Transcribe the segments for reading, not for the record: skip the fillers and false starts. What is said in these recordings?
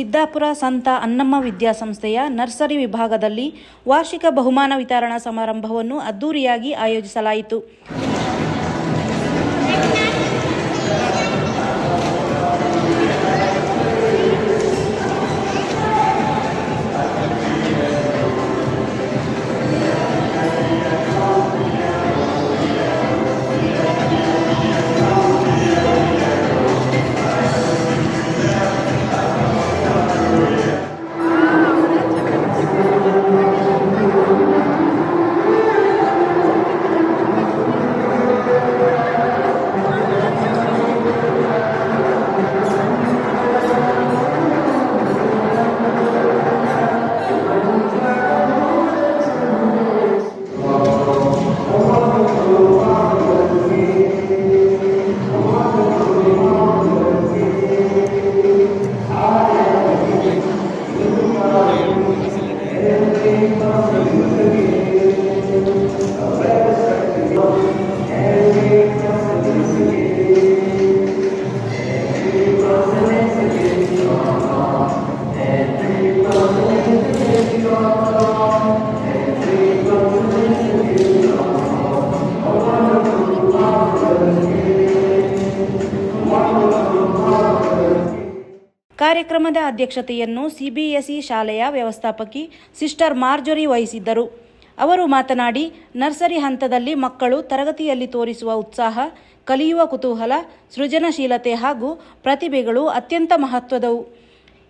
ಸಿದ್ದಾಪುರ ಸಂತ ಅನ್ನಮ್ಮ ವಿದ್ಯಾಸಂಸ್ಥೆಯ ನರ್ಸರಿ ವಿಭಾಗದಲ್ಲಿ ವಾರ್ಷಿಕ ಬಹುಮಾನ ವಿತರಣಾ ಸಮಾರಂಭವನ್ನು ಅದ್ದೂರಿಯಾಗಿ ಆಯೋಜಿಸಲಾಯಿತು. ಕಾರ್ಯಕ್ರಮದ ಅಧ್ಯಕ್ಷತೆಯನ್ನು ಸಿಬಿಎಸ್ಇ ಶಾಲೆಯ ವ್ಯವಸ್ಥಾಪಕಿ ಸಿಸ್ಟರ್ ಮಾರ್ಜರಿ ವಹಿಸಿದ್ದರು. ಅವರು ಮಾತನಾಡಿ, ನರ್ಸರಿ ಹಂತದಲ್ಲಿ ಮಕ್ಕಳು ತರಗತಿಯಲ್ಲಿ ತೋರಿಸುವ ಉತ್ಸಾಹ, ಕಲಿಯುವ ಕುತೂಹಲ, ಸೃಜನಶೀಲತೆ ಹಾಗೂ ಪ್ರತಿಭೆಗಳು ಅತ್ಯಂತ ಮಹತ್ವದವು.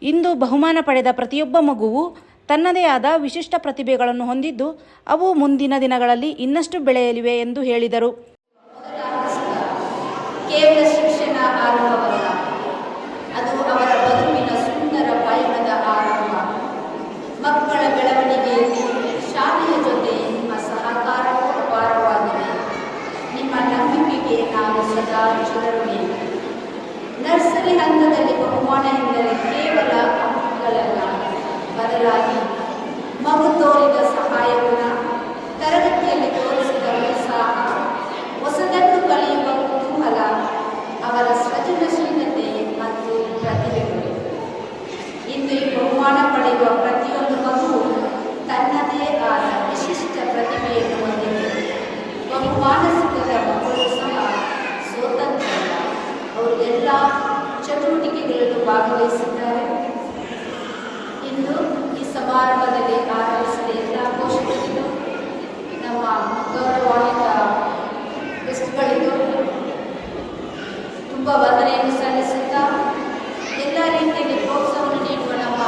ಇಂದು ಬಹುಮಾನ ಪಡೆದ ಪ್ರತಿಯೊಬ್ಬ ಮಗುವು ತನ್ನದೇ ಆದ ವಿಶಿಷ್ಟ ಪ್ರತಿಭೆಗಳನ್ನು ಹೊಂದಿದ್ದು, ಅವು ಮುಂದಿನ ದಿನಗಳಲ್ಲಿ ಇನ್ನಷ್ಟು ಬೆಳೆಯಲಿವೆ ಎಂದು ಹೇಳಿದರು. ಕೇವಲ ಶಿಕ್ಷಣ ಆರಂಭವಲ್ಲ, ಅದು ಅವರ ಬದುಕಿನ ಸುಂದರ ಪಯಣದ ಆರಂಭ. ಮಕ್ಕಳ ಬೆಳವಣಿಗೆಯಲ್ಲಿ ಶಾಲೆಯ ಜೊತೆ ನಿಮ್ಮ ಸಹಕಾರವೂ ಅಪಾರವಾಗಿದೆ. ನಿಮ್ಮ ನಂಬಿಕೆಗೆ ನಾವು ಸದಾ ಚಿರಋಣಿ. ನರ್ಸರಿ ಹಂತದಲ್ಲಿ ಬಹುಮಾನ ಎಂದರೆ ಕೇವಲ ಅಂಕಗಳಲ್ಲ, ಬದಲಾಗಿ ಮಗು ತೋರಿದ ಸಹಾಯಗುಣ, ತರಗತಿಯಲ್ಲಿ ತೋರಿಸಿದ ಉತ್ಸಾಹ, ಹೊಸದನ್ನು ಕಲಿಯುವ ಕುತೂಹಲ, ಅವರ ಸೃಜನಶೀಲತೆ ಮತ್ತು ಪ್ರತಿಭೆಗಳು. ಇಂದು ಈ ಬಹುಮಾನ ಪಡೆಯುವ ಪ್ರತಿಯೊಂದು ಮಗುವು ತನ್ನದೇ ಆದ ವಿಶಿಷ್ಟ ಪ್ರತಿಭೆಯನ್ನು ಹೊಂದಿದೆ. ಬಹುಮಾನ ಸಿಕ್ಕದ ಮಕ್ಕಳು ಸಹ ಸ್ವತಂತ್ರ. ಅವರು ಎಲ್ಲ ಚಟುವಟಿಕೆಗಳಲ್ಲೂ ಭಾಗವಹಿಸಿದ್ದಾರೆ. ಇಂದು ಈ ಸಮಾರಂಭದಲ್ಲಿ ಆಗಮಿಸಿದ ಎಲ್ಲ ಪೋಷಕರಿಗೂ, ನಮ್ಮ ಗೌರವಾನ್ವಿತ ಗೆಸ್ಟ್ಗಳಿಗೂ ತುಂಬ ವಂದನೆಯನ್ನು ಸಲ್ಲಿಸುತ್ತಾ, ಎಲ್ಲ ರೀತಿಯಲ್ಲಿ ಪ್ರೋತ್ಸಾಹವನ್ನು ನೀಡುವ ನಮ್ಮ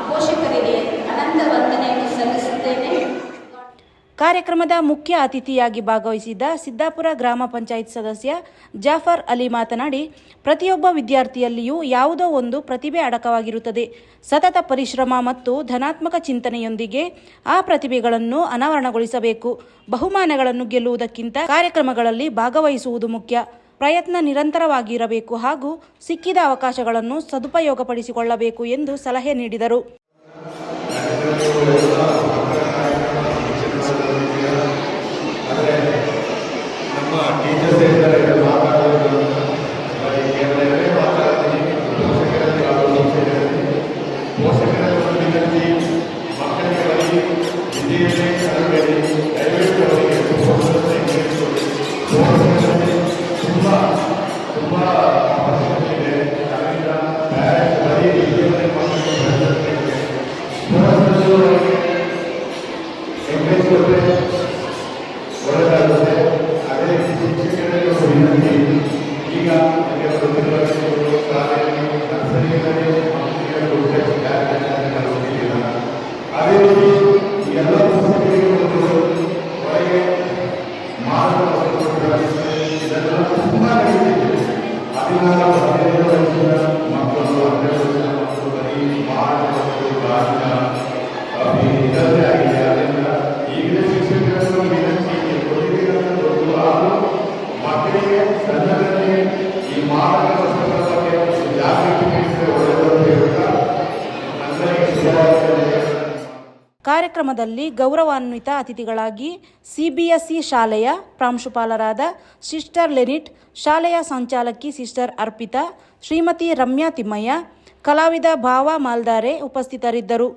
ಪೋಷಕರಿಗೆ ಅನಂತ ವಂದನೆಯನ್ನು ಸಲ್ಲಿಸುತ್ತೇನೆ. ಕಾರ್ಯಕ್ರಮದ ಮುಖ್ಯ ಅತಿಥಿಯಾಗಿ ಭಾಗವಹಿಸಿದ್ದ ಸಿದ್ದಾಪುರ ಗ್ರಾಮ ಪಂಚಾಯತ್ ಸದಸ್ಯ ಜಾಫರ್ ಅಲಿ ಮಾತನಾಡಿ, ಪ್ರತಿಯೊಬ್ಬ ವಿದ್ಯಾರ್ಥಿಯಲ್ಲಿಯೂ ಯಾವುದೋ ಒಂದು ಪ್ರತಿಭೆ ಅಡಕವಾಗಿರುತ್ತದೆ. ಸತತ ಪರಿಶ್ರಮ ಮತ್ತು ಧನಾತ್ಮಕ ಚಿಂತನೆಯೊಂದಿಗೆ ಆ ಪ್ರತಿಭೆಗಳನ್ನು ಅನಾವರಣಗೊಳಿಸಬೇಕು. ಬಹುಮಾನಗಳನ್ನು ಗೆಲ್ಲುವುದಕ್ಕಿಂತ ಕಾರ್ಯಕ್ರಮಗಳಲ್ಲಿ ಭಾಗವಹಿಸುವುದು ಮುಖ್ಯ. ಪ್ರಯತ್ನ ನಿರಂತರವಾಗಿರಬೇಕು ಹಾಗೂ ಸಿಕ್ಕಿದ ಅವಕಾಶಗಳನ್ನು ಸದುಪಯೋಗಪಡಿಸಿಕೊಳ್ಳಬೇಕು ಎಂದು ಸಲಹೆ ನೀಡಿದರು. ಕಾರ್ಯಕ್ರಮದಲ್ಲಿ ಗೌರವಾನ್ವಿತ ಅತಿಥಿಗಳಾಗಿ ಸಿಬಿಎಸ್ಇ ಶಾಲೆಯ ಪ್ರಾಂಶುಪಾಲರಾದ ಸಿಸ್ಟರ್ ಲೆನಿಟ್, ಶಾಲೆಯ ಸಂಚಾಲಕಿ ಸಿಸ್ಟರ್ ಅರ್ಪಿತಾ, ಶ್ರೀಮತಿ ರಮ್ಯಾ ತಿಮ್ಮಯ್ಯ, ಕಲಾವಿದ ಭಾವ ಮಾಲ್ದಾರೆ ಉಪಸ್ಥಿತರಿದ್ದರು.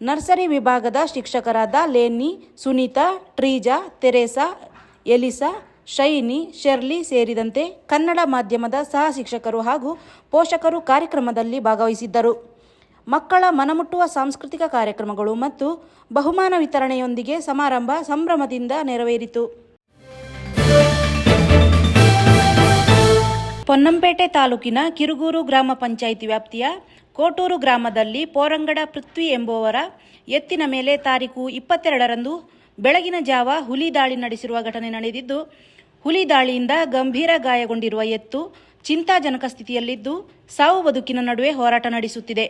ನರ್ಸರಿ ವಿಭಾಗದ ಶಿಕ್ಷಕರಾದ ಲೇನಿ, ಸುನೀತಾ, ಟ್ರೀಜಾ, ತೆರೇಸಾ, ಎಲಿಸಾ, ಶೈನಿ, ಶೆರ್ಲಿ ಸೇರಿದಂತೆ ಕನ್ನಡ ಮಾಧ್ಯಮದ ಸಹ ಶಿಕ್ಷಕರು ಹಾಗೂ ಪೋಷಕರು ಕಾರ್ಯಕ್ರಮದಲ್ಲಿ ಭಾಗವಹಿಸಿದ್ದರು. ಮಕ್ಕಳ ಮನಮುಟ್ಟುವ ಸಾಂಸ್ಕೃತಿಕ ಕಾರ್ಯಕ್ರಮಗಳು ಮತ್ತು ಬಹುಮಾನ ವಿತರಣೆಯೊಂದಿಗೆ ಸಮಾರಂಭ ಸಂಭ್ರಮದಿಂದ ನೆರವೇರಿತು. ಪೊನ್ನಂಪೇಟೆ ತಾಲೂಕಿನ ಕಿರುಗೂರು ಗ್ರಾಮ ಪಂಚಾಯಿತಿ ವ್ಯಾಪ್ತಿಯ ಕೋಟೂರು ಗ್ರಾಮದಲ್ಲಿ ಪೋರಂಗಡ ಪೃಥ್ವಿ ಎಂಬುವರ ಎತ್ತಿನ ಮೇಲೆ ತಾರೀಕು 22ರಂದು ಬೆಳಗಿನ ಜಾವ ಹುಲಿ ದಾಳಿ ನಡೆಸಿರುವ ಘಟನೆ ನಡೆದಿದ್ದು, ಹುಲಿ ದಾಳಿಯಿಂದ ಗಂಭೀರ ಗಾಯಗೊಂಡಿರುವ ಎತ್ತು ಚಿಂತಾಜನಕ ಸ್ಥಿತಿಯಲ್ಲಿದ್ದು ಸಾವು ಬದುಕಿನ ನಡುವೆ ಹೋರಾಟ ನಡೆಸುತ್ತಿದೆ.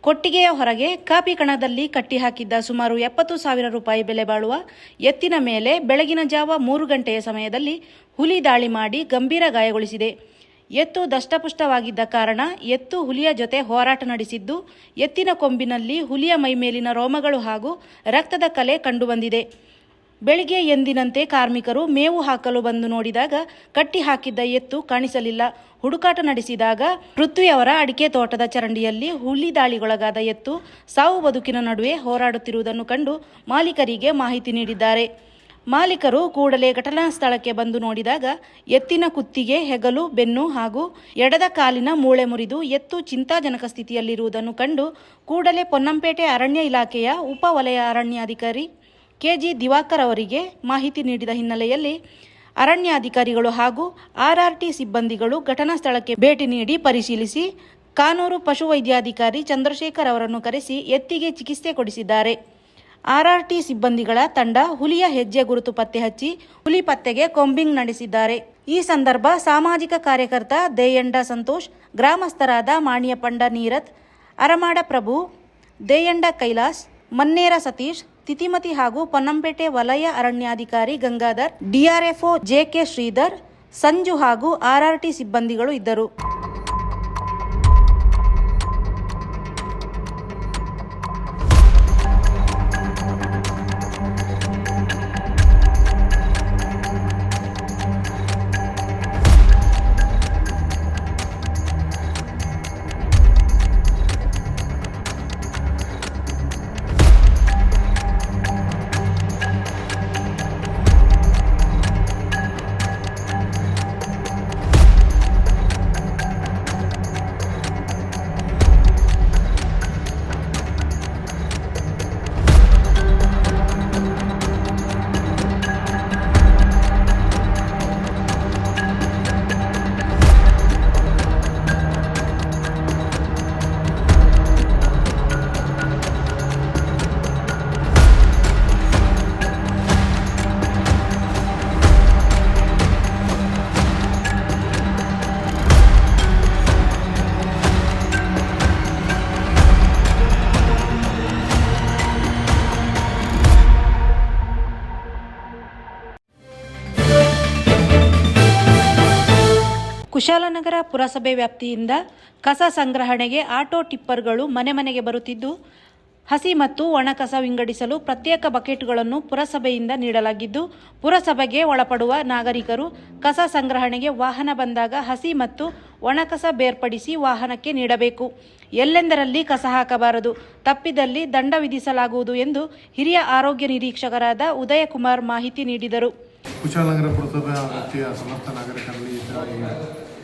ಕೊಟ್ಟಿಗೆಯ ಹೊರಗೆ ಕಾಪಿ ಕಣದಲ್ಲಿ ಕಟ್ಟಿಹಾಕಿದ್ದ ಸುಮಾರು 70,000 ರೂಪಾಯಿ ಬೆಲೆ ಬಾಳುವ ಎತ್ತಿನ ಮೇಲೆ ಬೆಳಗಿನ ಜಾವ 3 ಗಂಟೆಯ ಸಮಯದಲ್ಲಿ ಹುಲಿ ದಾಳಿ ಮಾಡಿ ಗಂಭೀರ ಗಾಯಗೊಳಿಸಿದೆ. ಎತ್ತು ದಷ್ಟಪುಷ್ಟವಾಗಿದ್ದ ಕಾರಣ ಎತ್ತು ಹುಲಿಯ ಜೊತೆ ಹೋರಾಟ ನಡೆಸಿದ್ದು, ಎತ್ತಿನ ಕೊಂಬಿನಲ್ಲಿ ಹುಲಿಯ ಮೈಮೇಲಿನ ರೋಮಗಳು ಹಾಗೂ ರಕ್ತದ ಕಲೆ ಕಂಡುಬಂದಿದೆ. ಬೆಳಿಗ್ಗೆ ಎಂದಿನಂತೆ ಕಾರ್ಮಿಕರು ಮೇವು ಹಾಕಲು ಬಂದು ನೋಡಿದಾಗ ಕಟ್ಟಿ ಹಾಕಿದ್ದ ಎತ್ತು ಕಾಣಿಸಲಿಲ್ಲ. ಹುಡುಕಾಟ ನಡೆಸಿದಾಗ ಪೃಥ್ವಿಯವರ ಅಡಿಕೆ ತೋಟದ ಚರಂಡಿಯಲ್ಲಿ ಹುಲಿ ದಾಳಿಗೊಳಗಾದ ಎತ್ತು ಸಾವು ಬದುಕಿನ ನಡುವೆ ಹೋರಾಡುತ್ತಿರುವುದನ್ನು ಕಂಡು ಮಾಲೀಕರಿಗೆ ಮಾಹಿತಿ ನೀಡಿದ್ದಾರೆ. ಮಾಲೀಕರು ಕೂಡಲೇ ಘಟನಾ ಸ್ಥಳಕ್ಕೆ ಬಂದು ನೋಡಿದಾಗ ಎತ್ತಿನ ಕುತ್ತಿಗೆ, ಹೆಗಲು, ಬೆನ್ನು ಹಾಗೂ ಎಡದ ಕಾಲಿನ ಮೂಳೆ ಮುರಿದು ಎತ್ತು ಚಿಂತಾಜನಕ ಸ್ಥಿತಿಯಲ್ಲಿರುವುದನ್ನು ಕಂಡು ಕೂಡಲೇ ಪೊನ್ನಂಪೇಟೆ ಅರಣ್ಯ ಇಲಾಖೆಯ ಉಪ ವಲಯ ಅರಣ್ಯಾಧಿಕಾರಿ ಕೆಜಿ ದಿವಾಕರ್ ಅವರಿಗೆ ಮಾಹಿತಿ ನೀಡಿದ ಹಿನ್ನೆಲೆಯಲ್ಲಿ ಅರಣ್ಯಾಧಿಕಾರಿಗಳು ಹಾಗೂ ಆರ್ಆರ್ಟಿ ಸಿಬ್ಬಂದಿಗಳು ಘಟನಾ ಸ್ಥಳಕ್ಕೆ ಭೇಟಿ ನೀಡಿ ಪರಿಶೀಲಿಸಿ ಕಾನೂರು ಪಶುವೈದ್ಯಾಧಿಕಾರಿ ಚಂದ್ರಶೇಖರ್ ಅವರನ್ನು ಕರೆಸಿ ಎತ್ತಿಗೆ ಚಿಕಿತ್ಸೆ ಕೊಡಿಸಿದ್ದಾರೆ. ಆರ್ಆರ್ಟಿ ಸಿಬ್ಬಂದಿಗಳ ತಂಡ ಹುಲಿಯ ಹೆಜ್ಜೆ ಗುರುತು ಪತ್ತೆ ಹಚ್ಚಿ ಹುಲಿ ಪತ್ತೆಗೆ ಕೊಂಬಿಂಗ್ ನಡೆಸಿದ್ದಾರೆ. ಈ ಸಂದರ್ಭ ಸಾಮಾಜಿಕ ಕಾರ್ಯಕರ್ತ ದೇಯಂಡ ಸಂತೋಷ್, ಗ್ರಾಮಸ್ಥರಾದ ಮಾಣಿಯಪಂಡ ನೀರತ್, ಅರಮಾಡ ಪ್ರಭು, ದೇಯಂಡ ಕೈಲಾಸ್, ಮನ್ನೇರ ಸತೀಶ್, ತಿತಿಮತಿ ಹಾಗೂ ಪೊನ್ನಂಪೇಟೆ ವಲಯ ಅರಣ್ಯಾಧಿಕಾರಿ ಗಂಗಾಧರ್, ಡಿಆರ್ಎಫ್ಒ ಜೆಕೆ ಶ್ರೀಧರ್, ಸಂಜು ಹಾಗೂ ಆರ್ಆರ್ಟಿ ಸಿಬ್ಬಂದಿಗಳು ಇದ್ದರು. ಕುಶಾಲನಗರ ಪುರಸಭೆ ವ್ಯಾಪ್ತಿಯಿಂದ ಕಸ ಸಂಗ್ರಹಣೆಗೆ ಆಟೋ ಟಿಪ್ಪರ್ಗಳು ಮನೆ ಮನೆಗೆ ಬರುತ್ತಿದ್ದು, ಹಸಿ ಮತ್ತು ಒಣ ಕಸ ವಿಂಗಡಿಸಲು ಪ್ರತ್ಯೇಕ ಬಕೆಟ್ಗಳನ್ನು ಪುರಸಭೆಯಿಂದ ನೀಡಲಾಗಿದ್ದು, ಪುರಸಭೆಗೆ ಒಳಪಡುವ ನಾಗರಿಕರು ಕಸ ಸಂಗ್ರಹಣೆಗೆ ವಾಹನ ಬಂದಾಗ ಹಸಿ ಮತ್ತು ಒಣ ಕಸ ಬೇರ್ಪಡಿಸಿ ವಾಹನಕ್ಕೆ ನೀಡಬೇಕು. ಎಲ್ಲೆಂದರಲ್ಲಿ ಕಸ ಹಾಕಬಾರದು. ತಪ್ಪಿದಲ್ಲಿ ದಂಡ ವಿಧಿಸಲಾಗುವುದು ಎಂದು ಹಿರಿಯ ಆರೋಗ್ಯ ನಿರೀಕ್ಷಕರಾದ ಉದಯಕುಮಾರ್ ಮಾಹಿತಿ ನೀಡಿದರು. ಕುಶಾಲನಗರ ಪುರಸಭಾ ವ್ಯಾಪ್ತಿಯ ಸಮಸ್ತ ನಾಗರಿಕರಲ್ಲಿ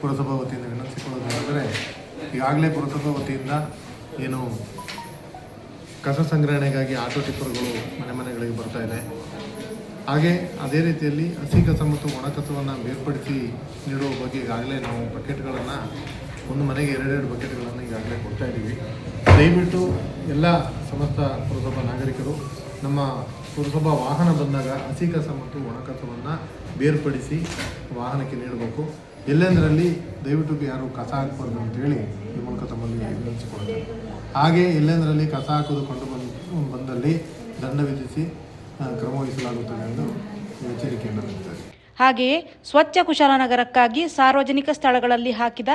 ಪುರಸಭಾ ವತಿಯಿಂದ ವಿನಂತಿಸಿಕೊಳ್ಳೋದಾದರೆ, ಈಗಾಗಲೇ ಪುರಸಭಾ ವತಿಯಿಂದ ಏನು ಕಸ ಸಂಗ್ರಹಣೆಗಾಗಿ ಆಟೋ ಟಿಪ್ಪರ್ಗಳು ಮನೆಗಳಿಗೆ ಬರ್ತಾ ಇದೆ. ಹಾಗೆ ಅದೇ ರೀತಿಯಲ್ಲಿ ಹಸಿ ಕಸ ಮತ್ತು ಒಣ ಕಸವನ್ನು ಬೇರ್ಪಡಿಸಿ ನೀಡುವ ಬಗ್ಗೆ ಈಗಾಗಲೇ ನಾವು ಬಕೆಟ್ಗಳನ್ನು ಒಂದು ಮನೆಗೆ 2 ಬಕೆಟ್ಗಳನ್ನು ಈಗಾಗಲೇ ಕೊಡ್ತಾ ಇದ್ದೀವಿ. ದಯವಿಟ್ಟು ಎಲ್ಲ ಸಮಸ್ತ ಪುರಸಭಾ ನಾಗರಿಕರು ನಮ್ಮ ಪುರಸಭಾ ವಾಹನ ಬಂದಾಗ ಹಸಿ ಕಸ ಮತ್ತು ಒಣ ಕಸವನ್ನು ಬೇರ್ಪಡಿಸಿ ವಾಹನಕ್ಕೆ ನೀಡಬೇಕು. ಎಲ್ಲೆಂದರಲ್ಲಿ ದಯವಿಟ್ಟು ಯಾರು ಕಸ ಹಾಕಬಾರ್ದು ಅಂತೇಳಿ ಈ ಮೂಲಕ ತಮ್ಮಲ್ಲಿ ವಿನಂತಿಸಿಕೊಳ್ತೇವೆ. ಹಾಗೆ ಎಲ್ಲೆಂದರಲ್ಲಿ ಕಸ ಹಾಕೋದು ಬಂದಲ್ಲಿ ದಂಡ ವಿಧಿಸಿ ಕ್ರಮ ವಹಿಸಲಾಗುತ್ತದೆ ಎಂದು ಎಚ್ಚರಿಕೆಯನ್ನು ನೀಡುತ್ತಾರೆ. ಹಾಗೆಯೇ ಸ್ವಚ್ಛ ಕುಶಾಲನಗರಕ್ಕಾಗಿ ಸಾರ್ವಜನಿಕ ಸ್ಥಳಗಳಲ್ಲಿ ಹಾಕಿದ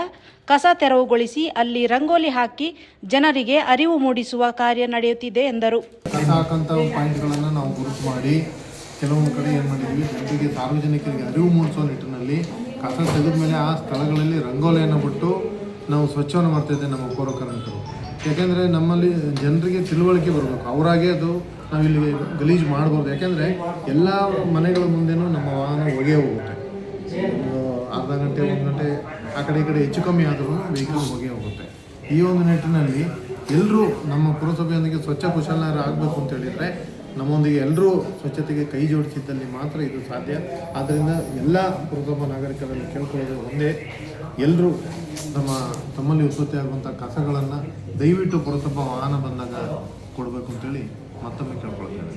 ಕಸ ತೆರವುಗೊಳಿಸಿ ಅಲ್ಲಿ ರಂಗೋಲಿ ಹಾಕಿ ಜನರಿಗೆ ಅರಿವು ಮೂಡಿಸುವ ಕಾರ್ಯ ನಡೆಯುತ್ತಿದೆ ಎಂದರು. ಕಸ ಹಾಕಂಥ ಪಾಯಿಂಟ್ಗಳನ್ನು ನಾವು ಗುರುತು ಮಾಡಿ ಕೆಲವೊಂದು ಕಡೆ ಏನು ಮಾಡಿದ್ವಿ, ಜನರಿಗೆ ಸಾರ್ವಜನಿಕರಿಗೆ ಅರಿವು ಮೂಡಿಸುವ ನಿಟ್ಟಿನಲ್ಲಿ ಕಸ ತೆಗೆದ ಮೇಲೆ ಆ ಸ್ಥಳಗಳಲ್ಲಿ ರಂಗೋಲಿಯನ್ನು ಬಿಟ್ಟು ನಾವು ಸ್ವಚ್ಛವನ್ನು ಮಾಡ್ತಾಯಿದ್ದೆ ನಮ್ಮ ಪೌರಕಾರ್ಮಿಕರು. ಯಾಕೆಂದರೆ ನಮ್ಮಲ್ಲಿ ಜನರಿಗೆ ತಿಳುವಳಿಕೆ ಬರಬೇಕು, ಅವರಾಗೆ ಅದು ನಾವಿಲ್ಲಿ ಗಲೀಜು ಮಾಡ್ಬೋದು. ಯಾಕೆಂದರೆ ಎಲ್ಲ ಮನೆಗಳ ಮುಂದೆನೂ ನಮ್ಮ ವಾಹನ ಹೊಗೆ ಹೋಗುತ್ತೆ. ಅರ್ಧ ಗಂಟೆ 1 ಗಂಟೆ ಆ ಕಡೆ ಈ ಕಡೆ ಹೆಚ್ಚು ಕಮ್ಮಿ ಆದರೂ ವೆಹಿಕಲ್ ಹೊಗೆ ಹೋಗುತ್ತೆ. ಈ ಒಂದು ನಿಟ್ಟಿನಲ್ಲಿ ಎಲ್ಲರೂ ನಮ್ಮ ಪುರಸಭೆಯೊಂದಿಗೆ ಸ್ವಚ್ಛ ಕುಶಾಲನಗರ ಆಗಬೇಕು ಅಂತ ಹೇಳಿದರೆ ನಮ್ಮೊಂದಿಗೆ ಎಲ್ಲರೂ ಸ್ವಚ್ಛತೆಗೆ ಕೈ ಜೋಡಿಸಿದ್ದಲ್ಲಿ ಮಾತ್ರ ಇದು ಸಾಧ್ಯ. ಆದ್ದರಿಂದ ಎಲ್ಲ ಪುರಸಭಾ ನಾಗರಿಕರಲ್ಲಿ ಕೇಳ್ಕೊಳ್ಳೋದು ಒಂದೇ, ಎಲ್ಲರೂ ತಮ್ಮಲ್ಲಿ ಉತ್ಪತ್ತಿಯಾಗುವಂಥ ಕಸಗಳನ್ನು ದಯವಿಟ್ಟು ಪುರಸಭಾ ವಾಹನ ಬಂದಾಗ ಕೊಡಬೇಕು ಅಂತೇಳಿ ಮತ್ತೊಮ್ಮೆ ಕೇಳ್ಕೊಳ್ತೇವೆ.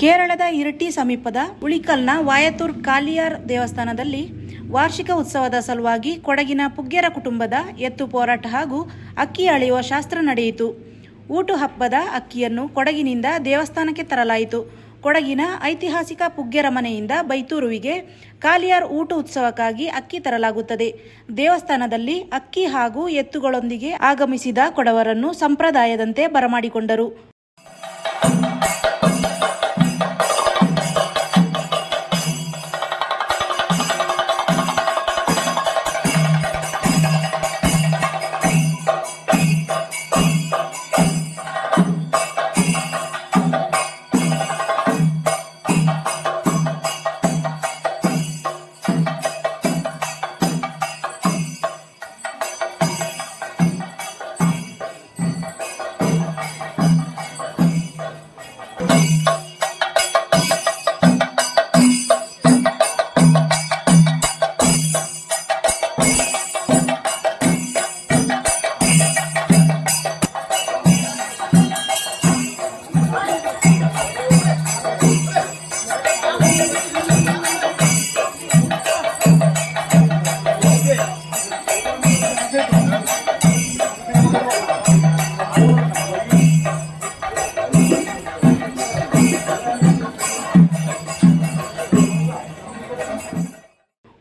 ಕೇರಳದ ಇರಿಟಿ ಸಮೀಪದ ಉಳಿಕಲ್ನ ವಾಯತೂರ್ ಕಾಲಿಯಾರ್ ದೇವಸ್ಥಾನದಲ್ಲಿ ವಾರ್ಷಿಕ ಉತ್ಸವದ ಸಲುವಾಗಿ ಕೊಡಗಿನ ಪುಗ್ಗೆರ ಕುಟುಂಬದ ಎತ್ತು ಹೋರಾಟ ಹಾಗೂ ಅಕ್ಕಿ ಅಳೆಯುವ ಶಾಸ್ತ್ರ ನಡೆಯಿತು. ಊಟು ಹಬ್ಬದ ಅಕ್ಕಿಯನ್ನು ಕೊಡಗಿನಿಂದ ದೇವಸ್ಥಾನಕ್ಕೆ ತರಲಾಯಿತು. ಕೊಡಗಿನ ಐತಿಹಾಸಿಕ ಪುಗ್ಗೆರ ಮನೆಯಿಂದ ಬೈತೂರುವಿಗೆ ಕಾಲಿಯಾರ್ ಊಟ ಉತ್ಸವಕ್ಕಾಗಿ ಅಕ್ಕಿ ತರಲಾಗುತ್ತದೆ. ದೇವಸ್ಥಾನದಲ್ಲಿ ಅಕ್ಕಿ ಹಾಗೂ ಎತ್ತುಗಳೊಂದಿಗೆ ಆಗಮಿಸಿದ ಕೊಡವರನ್ನು ಸಂಪ್ರದಾಯದಂತೆ ಬರಮಾಡಿಕೊಂಡರು.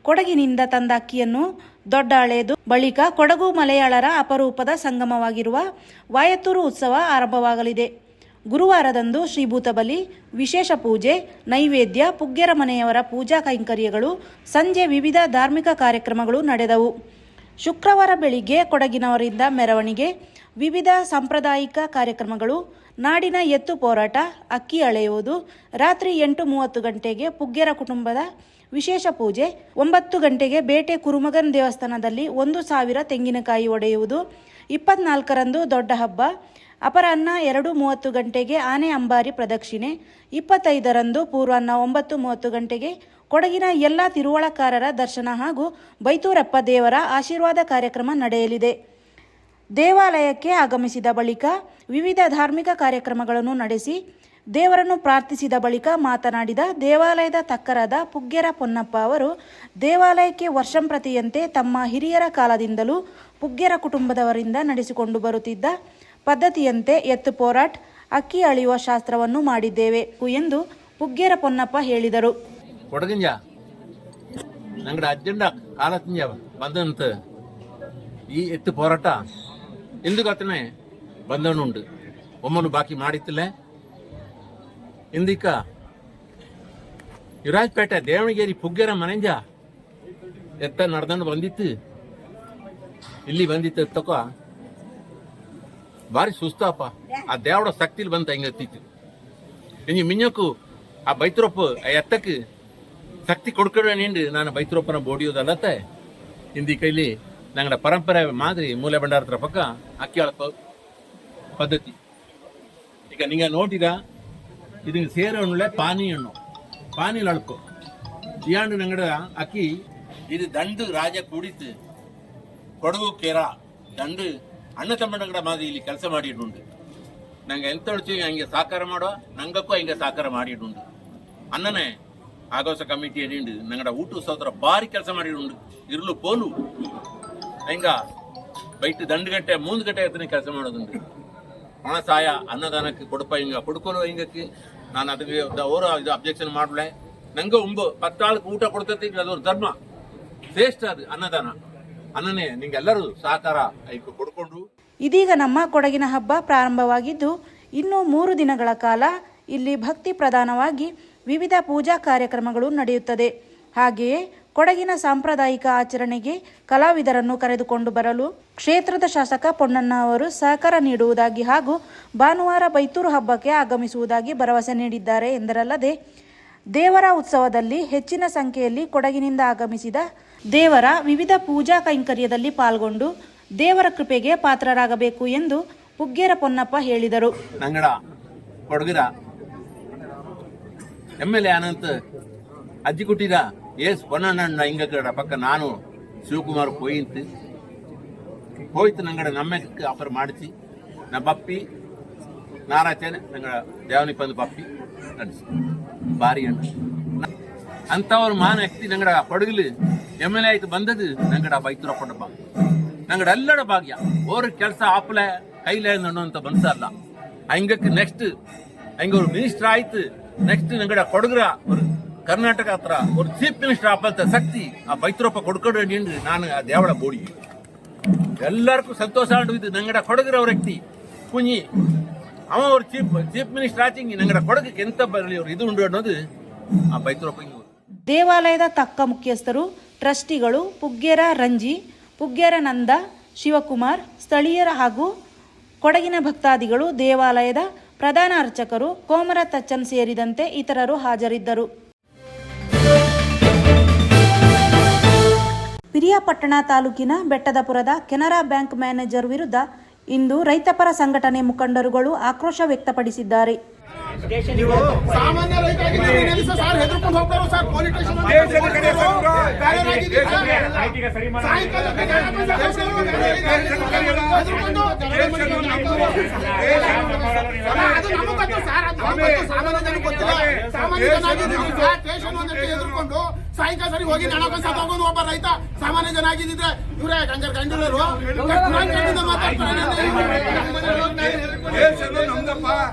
ಕೊಡಗಿನಿಂದ ತಂದ ಅಕ್ಕಿಯನ್ನು ದೊಡ್ಡಾಳೆದು ಬಳಿಕ ಕೊಡಗು ಮಲಯಾಳರ ಅಪರೂಪದ ಸಂಗಮವಾಗಿರುವ ವಾಯತ್ತೂರು ಉತ್ಸವ ಆರಂಭವಾಗಲಿದೆ. ಗುರುವಾರದಂದು ಶ್ರೀಭೂತ ಬಲಿ, ವಿಶೇಷ ಪೂಜೆ, ನೈವೇದ್ಯ, ಪುಗ್ಗೆರ ಮನೆಯವರ ಪೂಜಾ ಕೈಂಕರ್ಯಗಳು, ಸಂಜೆ ವಿವಿಧ ಧಾರ್ಮಿಕ ಕಾರ್ಯಕ್ರಮಗಳು ನಡೆದವು. ಶುಕ್ರವಾರ ಬೆಳಿಗ್ಗೆ ಕೊಡಗಿನವರಿಂದ ಮೆರವಣಿಗೆ, ವಿವಿಧ ಸಾಂಪ್ರದಾಯಿಕ ಕಾರ್ಯಕ್ರಮಗಳು, ನಾಡಿನ ಎತ್ತು ಹೋರಾಟ, ಅಕ್ಕಿ ಅಳೆಯುವುದು, ರಾತ್ರಿ 8:30 ಗಂಟೆಗೆ ಪುಗ್ಗೆರ ಕುಟುಂಬದ ವಿಶೇಷ ಪೂಜೆ, 9 ಗಂಟೆಗೆ ಬೇಟೆ ಕುರುಮಗನ್ ದೇವಸ್ಥಾನದಲ್ಲಿ 1,000 ತೆಂಗಿನಕಾಯಿ ಒಡೆಯುವುದು, 24ರಂದು ದೊಡ್ಡ ಹಬ್ಬ, ಅಪರಾಹ್ನ 2:30 ಗಂಟೆಗೆ ಆನೆ ಅಂಬಾರಿ ಪ್ರದಕ್ಷಿಣೆ, 25ರಂದು ಪೂರ್ವಾಹ್ನ 9:30 ಗಂಟೆಗೆ ಕೊಡಗಿನ ಎಲ್ಲ ತಿರುವಳಕಾರರ ದರ್ಶನ ಹಾಗೂ ಬೈತೂರಪ್ಪ ದೇವರ ಆಶೀರ್ವಾದ ಕಾರ್ಯಕ್ರಮ ನಡೆಯಲಿದೆ. ದೇವಾಲಯಕ್ಕೆ ಆಗಮಿಸಿದ ಬಳಿಕ ವಿವಿಧ ಧಾರ್ಮಿಕ ಕಾರ್ಯಕ್ರಮಗಳನ್ನು ನಡೆಸಿ ದೇವರನ್ನು ಪ್ರಾರ್ಥಿಸಿದ ಬಳಿಕ ಮಾತನಾಡಿದ ದೇವಾಲಯದ ತಕ್ಕರಾದ ಪುಗ್ಗೆರ ಪೊನ್ನಪ್ಪ ಅವರು, ದೇವಾಲಯಕ್ಕೆ ವರ್ಷಂಪ್ರತಿಯಂತೆ ತಮ್ಮ ಹಿರಿಯರ ಕಾಲದಿಂದಲೂ ಪುಗ್ಗೆರ ಕುಟುಂಬದವರಿಂದ ನಡೆಸಿಕೊಂಡು ಬರುತ್ತಿದ್ದ ಪದ್ಧತಿಯಂತೆ ಎತ್ತು ಹೋರಾಟ, ಅಕ್ಕಿ ಅಳೆಯುವ ಶಾಸ್ತ್ರವನ್ನು ಮಾಡಿದ್ದೇವೆ ಎಂದು ಪುಗ್ಗೆರ ಪೊನ್ನಪ್ಪ ಹೇಳಿದರು. ಕೊಡಗಿಂಜ ನಂಗಡ ಅಜ್ಜಂಡ ಕಾಲತ್ತಿಂಜ ಬಂದಂತ ಈ ಎತ್ತು ಹೋರಾಟ ఎందుకతనే ಬಂದವನುಂಡು ಒಮ್ಮನು ಬಾಕಿ ಮಾಡಿತ್ತಿಲ್ಲ. ಇಂದಿಕ ಯುವರಾಜಪೇಟೆ ದೇವಣಗೇರಿ ಪುಗ್ಗೆರ ಮನೆಂಜ ಎತ್ತ ನಡ್ದಂಡು ಬಂದಿತ್ತು. ಇಲ್ಲಿ ಬಂದಿತ್ತು ತಕ ಭಾರಿ ಸುಸ್ತಪ್ಪ. ಆ ದೇವಡ ಶಕ್ತಿಲಿ ಬಂತ ಹಿಂಗ ಎತ್ತಿತ್ತು. ಇಂಜಿ ಮಿಂಜಕ್ಕೂ ಆ ಬೈತ್ರೊಪ್ಪ ಆ ಎತ್ತಕ್ಕೆ ಶಕ್ತಿ ಕೊಡ್ಕೊಡ ನಿಂಡು ನಾನು ಬೈತ್ರೊಪ್ಪನ ಬೋಡಿಯೋದಲ್ಲತ್ತೆ. ಇಂದಿ ಕೈಲಿ ನಂಗಡ ಪರಂಪರೆ ಮಾದರಿ ಮೂಲೆ ಭಂಡಾರತ್ರ ಪಕ್ಕ ಅಕ್ಕಿ ಅಳಪ ಪದ್ಧತಿ. ಈಗ ನಿಂಗ ನೋಡಿದ ಇದು ಸೇರಣ್ಣೆ ಪಾನಿ ಹಣ್ಣು ಪಾನಿಲ್ ಅಳಪು ಇಯಾಂಡು ನಂಗಡ ಅಕ್ಕಿ ಇದು ದಂಡು ರಾಜ ಕೂಡಿತ್ತು. ಕೊಡಗು ಕೇರ ದಂಡು ಅಣ್ಣ ತಮ್ಮಣ್ಣಗಡ ಮಾದರಿ ಇಲ್ಲಿ ಕೆಲಸ ಮಾಡಿಡುಂಡು. ನಂಗೆ ಎಂತ ಹೊಡ್ತೀವಿ ಹಂಗೆ ಸಾಕಾರ ಮಾಡೋ, ನಂಗಕ್ಕೂ ಹಿಂಗೆ ಸಾಕಾರ ಮಾಡಿಡುಂಡು. ಅನ್ನನೇ ಆಗೋಸ ಕಮಿಟಿ ಏನಿಂಡು ನಂಗಡ ಊಟ ಸೋದರ ಭಾರಿ ಕೆಲಸ ಮಾಡಿಡುಂಡು. ಇರ್ಲು ಪೋಲು ಹಿಂಗ ಬೈಟ್ 2 ಗಂಟೆ 3 ಗಂಟೆ ಎತ್ತನೆ ಕೆಲಸ ಮಾಡೋದುಂಟು. ಹಣ ಸಹಾಯ ಅನ್ನದಾನಕ್ಕೆ ಕೊಡಪ ಹಿಂಗ ಕೊಡ್ಕೊಲು ಹಿಂಗಕ್ಕೆ ನಾನು ಅದಕ್ಕೆ ಅವರು ಇದು ಅಬ್ಜೆಕ್ಷನ್ ಮಾಡಲೆ. ನಂಗೆ 10 ಊಟ ಕೊಡ್ತೈತಿ, ಅದೊಂದು ಧರ್ಮ ಶ್ರೇಷ್ಠ. ಅದು ಅನ್ನದಾನ ಅನ್ನನೇ ನಿಂಗೆಲ್ಲರೂ ಸಹಕಾರ ಐಕು ಕೊಡ್ಕೊಂಡು. ಇದೀಗ ನಮ್ಮ ಕೊಡಗಿನ ಹಬ್ಬ ಪ್ರಾರಂಭವಾಗಿದ್ದು ಇನ್ನು 3 ದಿನಗಳ ಕಾಲ ಇಲ್ಲಿ ಭಕ್ತಿ ಪ್ರಧಾನವಾಗಿ ವಿವಿಧ ಪೂಜಾ ಕಾರ್ಯಕ್ರಮಗಳು ನಡೆಯುತ್ತದೆ. ಹಾಗೆಯೇ ಕೊಡಗಿನ ಸಾಂಪ್ರದಾಯಿಕ ಆಚರಣೆಗೆ ಕಲಾವಿದರನ್ನು ಕರೆದುಕೊಂಡು ಬರಲು ಕ್ಷೇತ್ರದ ಶಾಸಕ ಪೊನ್ನಣ್ಣ ಅವರು ಸಹಕಾರ ನೀಡುವುದಾಗಿ ಹಾಗೂ ಭಾನುವಾರ ಬೈತೂರು ಹಬ್ಬಕ್ಕೆ ಆಗಮಿಸುವುದಾಗಿ ಭರವಸೆ ನೀಡಿದ್ದಾರೆ ಎಂದರಲ್ಲದೆ, ದೇವರ ಉತ್ಸವದಲ್ಲಿ ಹೆಚ್ಚಿನ ಸಂಖ್ಯೆಯಲ್ಲಿ ಕೊಡಗಿನಿಂದ ಆಗಮಿಸಿದ ದೇವರ ವಿವಿಧ ಪೂಜಾ ಕೈಂಕರ್ಯದಲ್ಲಿ ಪಾಲ್ಗೊಂಡು ದೇವರ ಕೃಪೆಗೆ ಪಾತ್ರರಾಗಬೇಕು ಎಂದು ಪುಗ್ಗೆರ ಪೊನ್ನಪ್ಪ ಹೇಳಿದರು. ನಂಗಡ ಕೊಡಗಿರ MLA ಅನಂತ ಅಜ್ಜಿ ಕುಟ್ಟಿದ ಏಸ್ ಪೊನ್ನಣ್ಣ ಹಿಂಗಡ ಪಕ್ಕ ನಾನು ಶಿವಕುಮಾರ್ ಹೋಯ್ತು ನಂಗಡ ನಮ್ಮೆಕ್ಕೆ ಆಫರ್ ಮಾಡಿಸಿ ನ ಬಪ್ಪಿ ನಾರಾಚನೆ ನಂಗಡ ದೇವನಿ ಪಂದು ಬಪ್ಪಿ ನಡೆಸಿ ಭಾರಿ ಅಣ್ಣ ಅಂತವ್ರ ಮಾನ ಎಕ್ತಿ ನಂಗಡ ಕೊಡಗಲು MLA ಆಯ್ತು ಬಂದದು ನಂಗಡ ಬೈತುರಪ್ಪಣ್ಣಪ್ಪ ನಂಗಡ ಎಲ್ಲಡ ಭಾಗ್ಯ ಓರ್ ಕೆಲಸ ಆಪ್ಲೆ ಕೈಲೇ ನಡು ಅಂತ ಬನ್ಸಲ್ಲ. ಹಂಗಕ್ಕೆ ನೆಕ್ಸ್ಟ್ ಹಂಗ ஒரு மினிஸ்டர் ಆಯ್ತು. ನೆಕ್ಸ್ಟ್ ನಂಗಡ ಕೊಡಗರ ஒரு ಕರ್ನಾಟಕ ಹತ್ರ ஒரு ಚೀಫ್ ಮಿನಿಸ್ಟರ್ ಆಪಂತ ಶಕ್ತಿ ಆ ಬೈತುರಪ್ಪ ಕೊಡ್ಕೊಂಡು ನಿಂಡ್ರಿ ನಾನು ಆ ದೇವಳ ಬೋಡಿ ಎಲ್ಲರಿಗೂ ಸಂತೋಷ ಆಡುವುದು. ನಂಗಡ ಕೊಡಗರ ಅವ್ರ ವ್ಯಕ್ತಿ ಕುഞ്ഞി ಅವ ಅವ್ರ ಚೀಫ್ ಮಿನಿಸ್ಟರ್ ಆಚಿಂಗಿ ನಂಗಡ ಕೊಡಗಕ್ಕೆ ಎಂತ ಬರಲಿ ಅವ್ರು ಇದು ಉಂಡು ಅನ್ನೋದು ಆ ಬೈತುರಪ್ಪ. ದೇವಾಲಯದ ತಕ್ಕ ಮುಖ್ಯಸ್ಥರು, ಟ್ರಸ್ಟಿಗಳು, ಪುಗ್ಗೆರ ರಂಜಿ, ಪುಗ್ಗೆರ ನಂದ, ಶಿವಕುಮಾರ್, ಸ್ಥಳೀಯರ ಹಾಗೂ ಕೊಡಗಿನ ಭಕ್ತಾದಿಗಳು, ದೇವಾಲಯದ ಪ್ರಧಾನ ಅರ್ಚಕರು, ಕೋಮರ ತಚ್ಚನ್ ಸೇರಿದಂತೆ ಇತರರು ಹಾಜರಿದ್ದರು. ಪಿರಿಯಾಪಟ್ಟಣ ತಾಲೂಕಿನ ಬೆಟ್ಟದಪುರದ ಕೆನರಾ ಬ್ಯಾಂಕ್ ಮ್ಯಾನೇಜರ್ ವಿರುದ್ಧ ಇಂದು ರೈತಪರ ಸಂಘಟನೆ ಮುಖಂಡರುಗಳು ಆಕ್ರೋಶ ವ್ಯಕ್ತಪಡಿಸಿದ್ದಾರೆ. ಸಾಮಾನ್ಯ ರೈತರಿಗೆ ಹೆದರ್ಕೊಂಡು ಹೋಗ್ತಾರೆ ಸರ್. ಪೊಲೀಸ್ ಸಾಮಾನ್ಯ ಜನ ಗೊತ್ತಿಲ್ಲ. ಸಾಮಾನ್ಯ ಜನ ಸ್ಟೇಷನ್ ಎದುರ್ಕೊಂಡು ಸಾಯಂಕಾಲ ಸರಿ ಹೋಗಿ ಹಣ ಬಂದು ತಗೊಂಡು ಒಬ್ಬ ರೈತ ಸಾಮಾನ್ಯ ಜನ ಆಗಿದ್ದಿದ್ರೆ ಇವರೇ ಗಂಡರು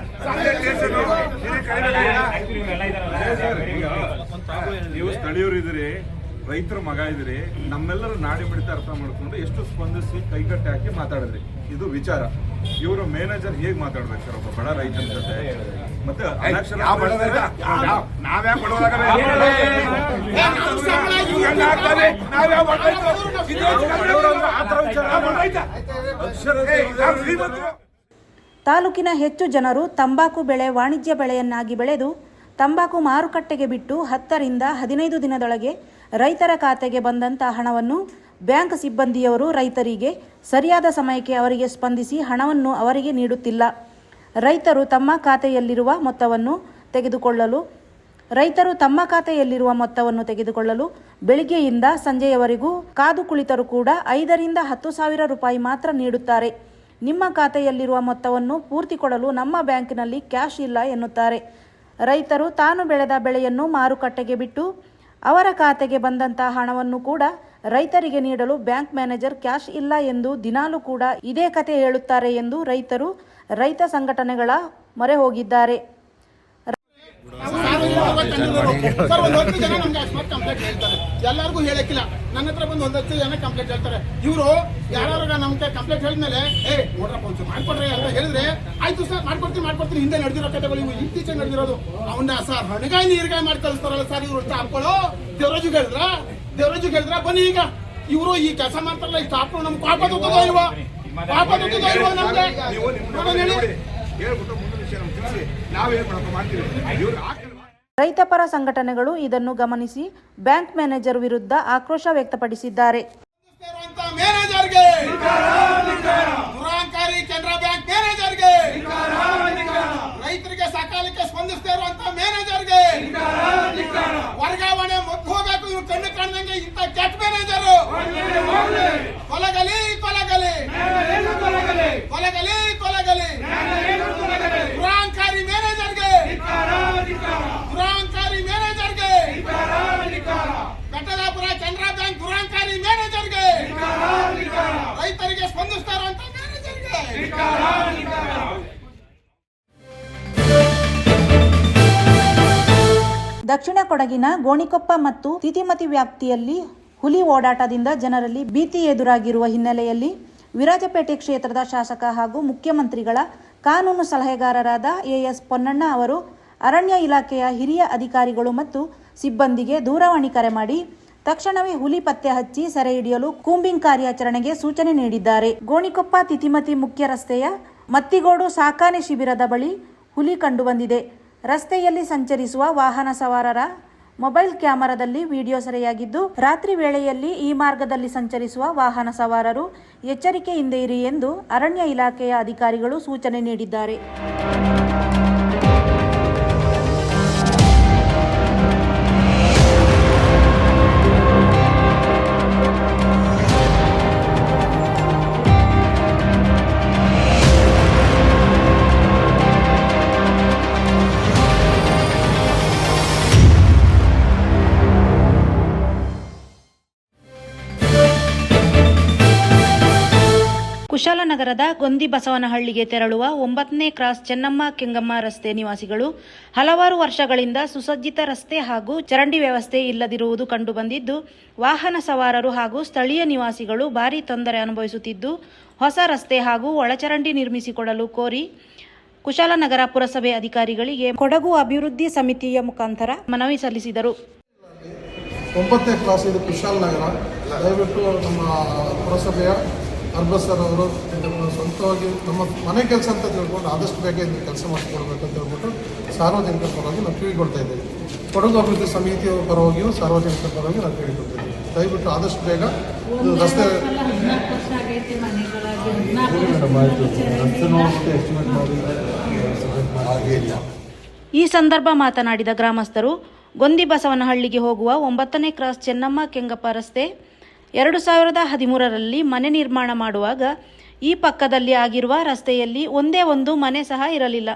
ನೀವು ಸ್ಥಳೀಯರು ಇದ್ರಿ, ರೈತರ ಮಗ ಇದ್ರಿ, ನಮ್ಮೆಲ್ಲರ ನಾಡಿ ಮಿಡಿತ ಅರ್ಥ ಮಾಡ್ಕೊಂಡು ಎಷ್ಟು ಸ್ಪಂದಿಸಿ ಕೈಗಟ್ಟೆ ಹಾಕಿ ಮಾತಾಡಿದ್ರಿ. ಇದು ವಿಚಾರ. ಇವರು ಮ್ಯಾನೇಜರ್ ಹೇಗ್ ಮಾತಾಡ್ಬೇಕು ಸರ್ ಒಬ್ಬ ಬಡ ರೈತನ ಜೊತೆ? ಮತ್ತೆ ತಾಲೂಕಿನ ಹೆಚ್ಚು ಜನರು ತಂಬಾಕು ಬೆಳೆ ವಾಣಿಜ್ಯ ಬೆಳೆಯನ್ನಾಗಿ ಬೆಳೆದು ತಂಬಾಕು ಮಾರುಕಟ್ಟೆಗೆ ಬಿಟ್ಟು 10 ರಿಂದ 15 ದಿನದೊಳಗೆ ರೈತರ ಖಾತೆಗೆ ಬಂದಂಥ ಹಣವನ್ನು ಬ್ಯಾಂಕ್ ಸಿಬ್ಬಂದಿಯವರು ರೈತರಿಗೆ ಸರಿಯಾದ ಸಮಯಕ್ಕೆ ಅವರಿಗೆ ಸ್ಪಂದಿಸಿ ಹಣವನ್ನು ಅವರಿಗೆ ನೀಡುತ್ತಿಲ್ಲ. ರೈತರು ತಮ್ಮ ಖಾತೆಯಲ್ಲಿರುವ ಮೊತ್ತವನ್ನು ತೆಗೆದುಕೊಳ್ಳಲು ಬೆಳಿಗ್ಗೆಯಿಂದ ಸಂಜೆಯವರೆಗೂ ಕಾದು ಕುಳಿತರೂ ಕೂಡ 5 ರಿಂದ 10 ಸಾವಿರ ರೂಪಾಯಿ ಮಾತ್ರ ನೀಡುತ್ತಾರೆ. ನಿಮ್ಮ ಖಾತೆಯಲ್ಲಿರುವ ಮೊತ್ತವನ್ನು ಪೂರ್ತಿ ಕೊಡಲು ನಮ್ಮ ಬ್ಯಾಂಕಿನಲ್ಲಿ ಕ್ಯಾಶ್ ಇಲ್ಲ ಎನ್ನುತ್ತಾರೆ. ರೈತರು ತಾನು ಬೆಳೆದ ಬೆಳೆಯನ್ನು ಮಾರುಕಟ್ಟೆಗೆ ಬಿಟ್ಟು ಅವರ ಖಾತೆಗೆ ಬಂದಂಥ ಹಣವನ್ನು ಕೂಡ ರೈತರಿಗೆ ನೀಡಲು ಬ್ಯಾಂಕ್ ಮ್ಯಾನೇಜರ್ ಕ್ಯಾಶ್ ಇಲ್ಲ ಎಂದು ದಿನಾಲೂ ಕೂಡ ಇದೇ ಕತೆ ಹೇಳುತ್ತಾರೆ ಎಂದು ರೈತರು ರೈತ ಸಂಘಟನೆಗಳ ಮೊರೆ ಹೋಗಿದ್ದಾರೆ. ಸರ್, 10 ಜನ ನಮ್ಗೆ ಅಕಸ್ಮಾತ್ ಕಂಪ್ಲೇಂಟ್ ಹೇಳ್ತಾರೆ. ಎಲ್ಲರಿಗೂ ಹೇಳಕ್ಕಿಲ್ಲ. ನನ್ನ ಹತ್ರ ಬಂದು 10 ಜನ ಕಂಪ್ಲೇಂಟ್ ಹೇಳ್ತಾರೆ. ಇವರು ಯಾರು ನಮ್ಗೆ ಕಂಪ್ಲೇಂಟ್ ಹೇಳಿದ್ಮೇಲೆ ನೋಡ್ರಪ್ಪ ಒಂಚೂರು ಮಾಡ್ಕೊಡ್ರಿ ಅಂತ ಹೇಳಿದ್ರೆ ಆಯ್ತು ಸರ್ ಮಾಡ್ಕೊಡ್ತೀನಿ ಹಿಂದೆ ನಡೆದಿರೋ ಕಥೆಗಳು ಇವು ಇತ್ತೀಚೆಗೆ ನಡೆದಿರೋದು. ಅವನ್ನ ಸರ್ ಹಣಗಾಯಿ ನೀರ್ಗಾಯಿ ಮಾಡಿ ಕಳಿಸ್ತಾರಲ್ಲ ಸರ್ ಇವ್ರು. ಹಾಕೊಳ್ಳೋ ದೇವರಾಜು ಹೇಳಿದ್ರ ಬನ್ನಿ ಈಗ ಇವರು ಈ ಕೆಲಸ ಮಾಡ್ತಾರಲ್ಲ ಇಷ್ಟು ಹಾಕೊಂಡು ನಮ್ಗೆ ಪಾಪ ತುತ್ತದೋ ಇವ ನಮ್ಗೆ ಹೇಳ್ಬಿಟ್ಟು ಮುಂದಿನ ವಿಷಯ ನಮ್ಗೆ ತಿಳಿಸಿ ನಾವೇನ್ ಮಾಡ್ತೀವಿ. ರೈತಪರ ಸಂಘಟನೆಗಳು ಇದನ್ನು ಗಮನಿಸಿ ಬ್ಯಾಂಕ್ ಮ್ಯಾನೇಜರ್ ವಿರುದ್ಧ ಆಕ್ರೋಶ ವ್ಯಕ್ತಪಡಿಸಿದ್ದಾರೆ. ಮ್ಯಾನೇಜರ್ಗೆ ದುರಾಂಕಾರಿ ಕೆನರಾ ಬ್ಯಾಂಕ್ ಮ್ಯಾನೇಜರ್ಗೆ, ರೈತರಿಗೆ ಸಕಾಲಕ್ಕೆ ಸ್ಪಂದಿಸದೇ ಇರುವಂತ ಮ್ಯಾನೇಜರ್ಗೆ ವರ್ಗಾವಣೆ ಮೊದಲು ಹೋಗಬೇಕು. ಇವ್ರು ಕಣ್ಣು ಕಾಣ್ದಂಗೆ ಇಂಥ ಕೆಟ್ಟ ಮ್ಯಾನೇಜರು ಕೊಲಗಲಿ ದುರಾಂಕಾರಿ ಮ್ಯಾನೇಜರ್ಗೆ ಬೆಟ್ಟದಾಪುರ ಕೆನರಾ ಬ್ಯಾಂಕ್ ದುರಾಂಕಾರಿ ಮ್ಯಾನೇಜರ್ಗೆ, ರೈತರಿಗೆ ಸ್ಪಂದಿಸ್ತಾ ಇರುವಂತ ಮ್ಯಾನೇಜರ್ಗೆ ದಕ್ಷಿಣ ಕೊಡಗಿನ ಗೋಣಿಕೊಪ್ಪ ಮತ್ತು ತಿತಿಮತಿ ವ್ಯಾಪ್ತಿಯಲ್ಲಿ ಹುಲಿ ಓಡಾಟದಿಂದ ಜನರಲ್ಲಿ ಭೀತಿ ಎದುರಾಗಿರುವ ಹಿನ್ನೆಲೆಯಲ್ಲಿ ವಿರಾಜಪೇಟೆ ಕ್ಷೇತ್ರದ ಶಾಸಕ ಹಾಗೂ ಮುಖ್ಯಮಂತ್ರಿಗಳ ಕಾನೂನು ಸಲಹೆಗಾರರಾದ ಎಎಸ್ ಪೊನ್ನಣ್ಣ ಅವರು ಅರಣ್ಯ ಇಲಾಖೆಯ ಹಿರಿಯ ಅಧಿಕಾರಿಗಳು ಮತ್ತು ಸಿಬ್ಬಂದಿಗೆ ದೂರವಾಣಿ ಕರೆ ಮಾಡಿ ತಕ್ಷಣವೇ ಹುಲಿ ಪತ್ತೆ ಹಚ್ಚಿ ಸೆರೆ ಹಿಡಿಯಲು ಕೂಂಬಿಂಗ್ ಕಾರ್ಯಾಚರಣೆಗೆ ಸೂಚನೆ ನೀಡಿದ್ದಾರೆ. ಗೋಣಿಕೊಪ್ಪ ತಿತಿಮತಿ ಮುಖ್ಯ ರಸ್ತೆಯ ಮತ್ತಿಗೋಡು ಸಾಕಾನೆ ಶಿಬಿರದ ಬಳಿ ಹುಲಿ ಕಂಡುಬಂದಿದೆ. ರಸ್ತೆಯಲ್ಲಿ ಸಂಚರಿಸುವ ವಾಹನ ಸವಾರರ ಮೊಬೈಲ್ ಕ್ಯಾಮೆರಾದಲ್ಲಿ ವಿಡಿಯೋ ಸೆರೆಯಾಗಿದ್ದು, ರಾತ್ರಿ ವೇಳೆಯಲ್ಲಿ ಈ ಮಾರ್ಗದಲ್ಲಿ ಸಂಚರಿಸುವ ವಾಹನ ಸವಾರರು ಎಚ್ಚರಿಕೆಯಿಂದ ಇರಿ ಎಂದು ಅರಣ್ಯ ಇಲಾಖೆಯ ಅಧಿಕಾರಿಗಳು ಸೂಚನೆ ನೀಡಿದ್ದಾರೆ. ಕುಶಾಲನಗರದ ಗೊಂದಿಬಸವನಹಳ್ಳಿಗೆ ತೆರಳುವ 9ನೇ ಕ್ರಾಸ್ ಚೆನ್ನಮ್ಮ ಕೆಂಗಮ್ಮ ರಸ್ತೆ ನಿವಾಸಿಗಳು ಹಲವಾರು ವರ್ಷಗಳಿಂದ ಸುಸಜ್ಜಿತ ರಸ್ತೆ ಹಾಗೂ ಚರಂಡಿ ವ್ಯವಸ್ಥೆ ಇಲ್ಲದಿರುವುದು ಕಂಡುಬಂದಿದ್ದು, ವಾಹನ ಸವಾರರು ಹಾಗೂ ಸ್ಥಳೀಯ ನಿವಾಸಿಗಳು ಭಾರೀ ತೊಂದರೆ ಅನುಭವಿಸುತ್ತಿದ್ದು, ಹೊಸ ರಸ್ತೆ ಹಾಗೂ ಒಳಚರಂಡಿ ನಿರ್ಮಿಸಿಕೊಡಲು ಕೋರಿ ಕುಶಾಲನಗರ ಪುರಸಭೆ ಅಧಿಕಾರಿಗಳಿಗೆ ಕೊಡಗು ಅಭಿವೃದ್ಧಿ ಸಮಿತಿಯ ಮುಖಾಂತರ ಮನವಿ ಸಲ್ಲಿಸಿದರು. 9ನೇ ಕ್ಲಾಸ್ ಇದು ಕುಶಾಲನಗರ. ದಯವಿಟ್ಟು ನಮ್ಮ ಪುರಸಭೆಯ ಅರ್ಬಸ್ ಸರ್ ಅವರು ಇದನ್ನು ಸ್ವಂತವಾಗಿ ನಮ್ಮ ಮನೆ ಕೆಲಸ ಅಂತ ತಿಳ್ಕೊಂಡು ಆದಷ್ಟು ಬೇಗ ಇದು ಕೆಲಸ ಮಾಡಿಸ್ಕೊಡ್ಬೇಕಂತ ಹೇಳ್ಬಿಟ್ಟು ಸಾರ್ವಜನಿಕರ ಪರವಾಗಿ ನಾವು ಕಿವಿಗೊಳ್ತಾ ಇದ್ದೀವಿ. ಕೊಡಗು ಅಭಿವೃದ್ಧಿ ಸಮಿತಿಯ ಪರವಾಗಿಯೂ ಸಾರ್ವಜನಿಕರ ಪರವಾಗಿ ನಾವು ಕಿವಿಗೊಳ್ತಿದ್ದೀವಿ. ದಯವಿಟ್ಟು ಆದಷ್ಟು ಬೇಗ ಇದು ರಸ್ತೆ ಈ ಸಂದರ್ಭ ಮಾತನಾಡಿದ ಗ್ರಾಮಸ್ಥರು, ಗೊಂದಿಬಸವನಹಳ್ಳಿಗೆ ಹೋಗುವ 9ನೇ ಕ್ರಾಸ್ ಚೆನ್ನಮ್ಮ ಕೆಂಗಪ್ಪ ರಸ್ತೆ 2013ರಲ್ಲಿ ಮನೆ ನಿರ್ಮಾಣ ಮಾಡುವಾಗ ಈ ಪಕ್ಕದಲ್ಲಿ ಆಗಿರುವ ರಸ್ತೆಯಲ್ಲಿ ಒಂದೇ ಒಂದು ಮನೆ ಸಹ ಇರಲಿಲ್ಲ.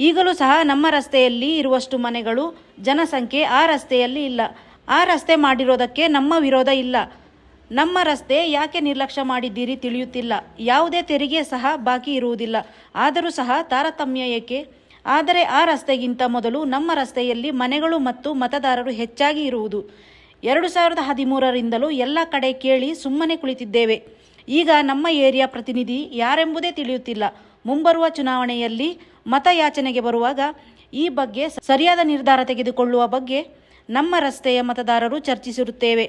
ಈಗಲೂ ಸಹ ನಮ್ಮ ರಸ್ತೆಯಲ್ಲಿ ಇರುವಷ್ಟು ಮನೆಗಳು ಜನಸಂಖ್ಯೆ ಆ ರಸ್ತೆಯಲ್ಲಿ ಇಲ್ಲ. ಆ ರಸ್ತೆ ಮಾಡಿರೋದಕ್ಕೆ ನಮ್ಮ ವಿರೋಧ ಇಲ್ಲ. ನಮ್ಮ ರಸ್ತೆ ಯಾಕೆ ನಿರ್ಲಕ್ಷ್ಯ ಮಾಡಿದ್ದೀರಿ ತಿಳಿಯುತ್ತಿಲ್ಲ. ಯಾವುದೇ ತೆರಿಗೆ ಸಹ ಬಾಕಿ ಇರುವುದಿಲ್ಲ. ಆದರೂ ಸಹ ತಾರತಮ್ಯ ಏಕೆ? ಆದರೆ ಆ ರಸ್ತೆಗಿಂತ ಮೊದಲು ನಮ್ಮ ರಸ್ತೆಯಲ್ಲಿ ಮನೆಗಳು ಮತ್ತು ಮತದಾರರು ಹೆಚ್ಚಾಗಿ ಇರುವುದು. 2013ರಿಂದಲೂ ಎಲ್ಲ ಕಡೆ ಕೇಳಿ ಸುಮ್ಮನೆ ಕುಳಿತಿದ್ದೇವೆ. ಈಗ ನಮ್ಮ ಏರಿಯಾ ಪ್ರತಿನಿಧಿ ಯಾರೆಂಬುದೇ ತಿಳಿಯುತ್ತಿಲ್ಲ. ಮುಂಬರುವ ಚುನಾವಣೆಯಲ್ಲಿ ಮತಯಾಚನೆಗೆ ಬರುವಾಗ ಈ ಬಗ್ಗೆ ಸರಿಯಾದ ನಿರ್ಧಾರ ತೆಗೆದುಕೊಳ್ಳುವ ಬಗ್ಗೆ ನಮ್ಮ ರಸ್ತೆಯ ಮತದಾರರು ಚರ್ಚಿಸಿರುತ್ತೇವೆ.